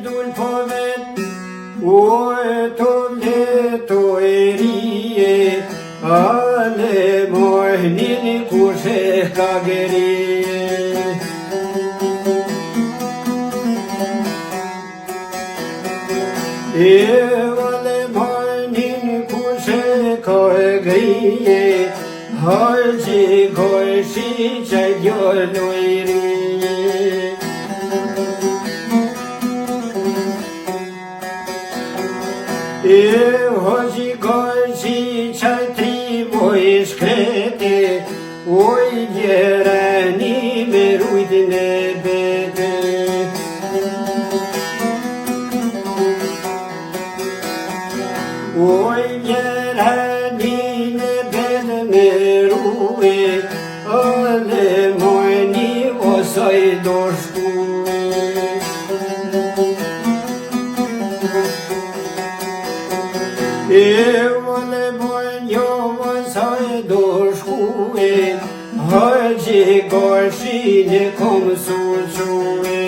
Dul po vet, to leto e rije, ale mohnin kushe kageri. Ale mohnin kushe kageri, halji goshi chayol noiri. Hoji goshi chatri moi shkrete, oj djerani me rujt në bete. Oj djerani në bete me rujt, ale mojni osoj do shkue. Ole bonjo osoj do shkue, halji goshi ne kom suçue.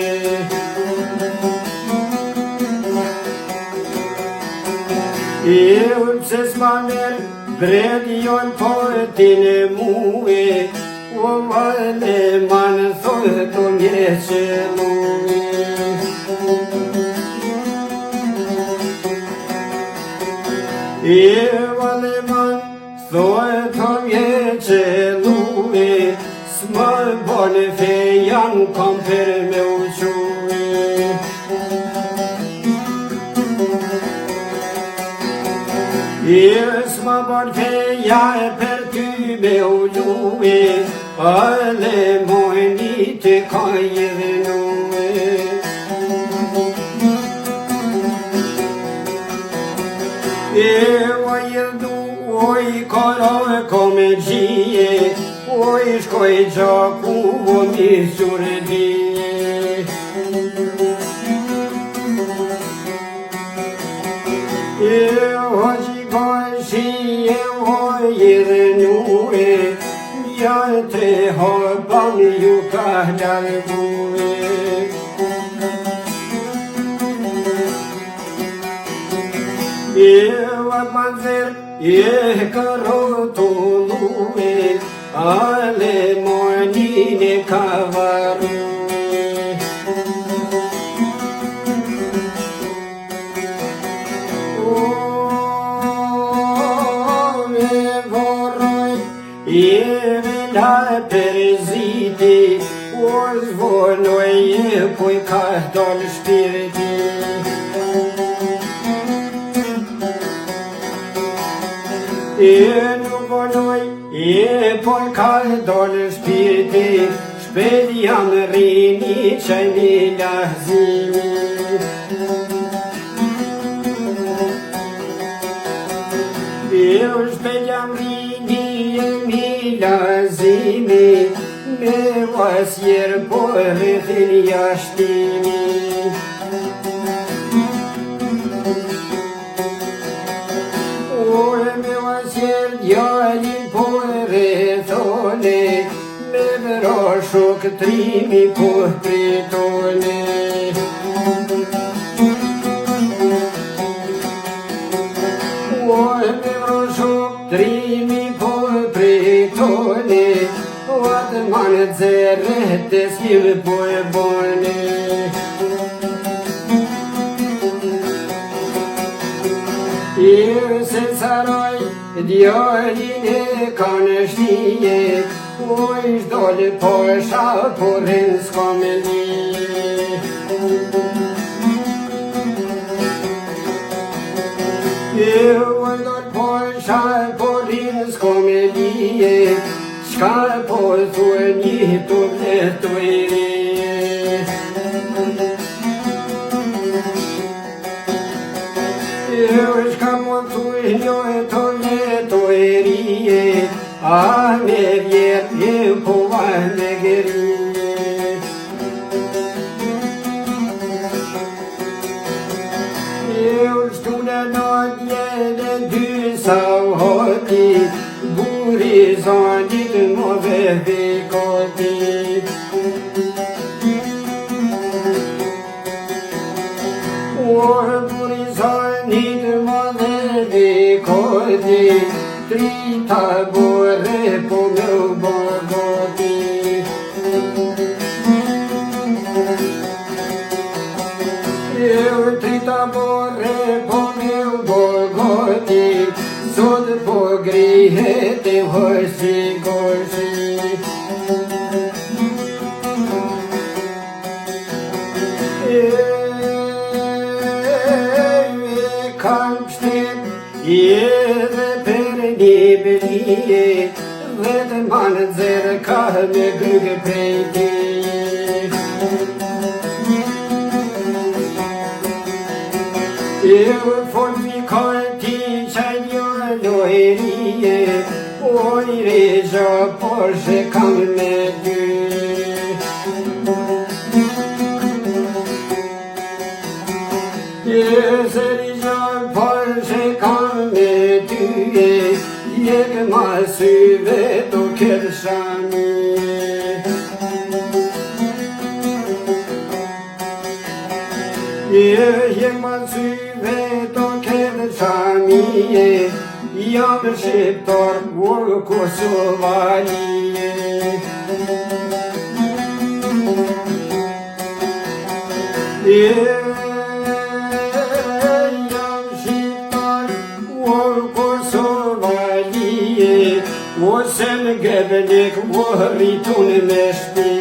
Pse s'maner bred jon portin e mue, o vale man thot o mjeqe mue. Vale man thot o mjeqe mue, s'ma bon fejan kom për me uque. S'ma bon feja për ty me uque, ale mojni të kaj dhenue. Oj rdu, oj karo kome gjie, oj shkoj gjaku vo mi surdije. Hoji goshi oj dhenue, ja tre hoban ju ka dalbue. Vazer karotolue, ale mojnine kavarue. Voroj, vela perziti, zvonoj poj ka dal shpirti. Nuk vonoj, poj ka dal shpirti, shpet jam rini qaj një lahzimi. Shpet jam rini mi lahzimi, me vasjer po rrethin jashtimi. Djalin po rrethone, me vrashok trimi po pritone. Me vrashok trimi po pritone, atë manë zerrete s'kim po e bone. Se caraj, djalin e kanë shtije, oj shdole posha, por rrin s'ka me lije. Oj shdole posha, por rrin s'ka me lije, qka po thue një të vleto i rije. Shka mo thuj një të leto e rije, a me vjet një po vajne gërije. Shtune në djene dy sa hoti, buri zanit më vehve koti. Trita bore po me u bërgoti. Trita bore po me u bërgoti, sot po grihet e hërsi gorsi. Kam shtet edhe për një belije, vetë ma në zërë ka me gërgë prej ti. Fort mi kanti që një lojrije, oj regja por që kam me dy. Sërgjan por që kam me ty, jek ma syve të kërshami. Jek ma syve të kërshami, jam shqiptar vor Kosovali. Ose në gëbëlik, o rritun me shpi.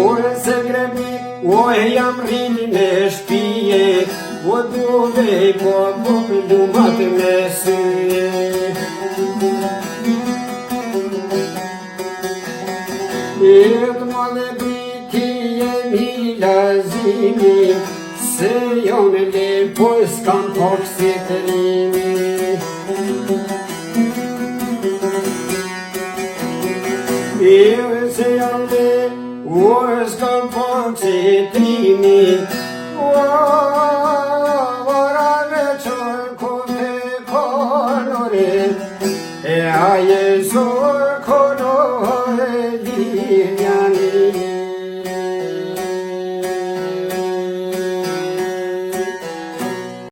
Ose gëbëlik, o jam rrini me shpije, o duve po pëllumat me syje. Etë më dhe briti jemi lazimi, se jo me le, po s'kam pak si të rimi. Se jo me le, o s'kam pak si të rimi. Vorave qërë kote kolore, e aje sorë kolore.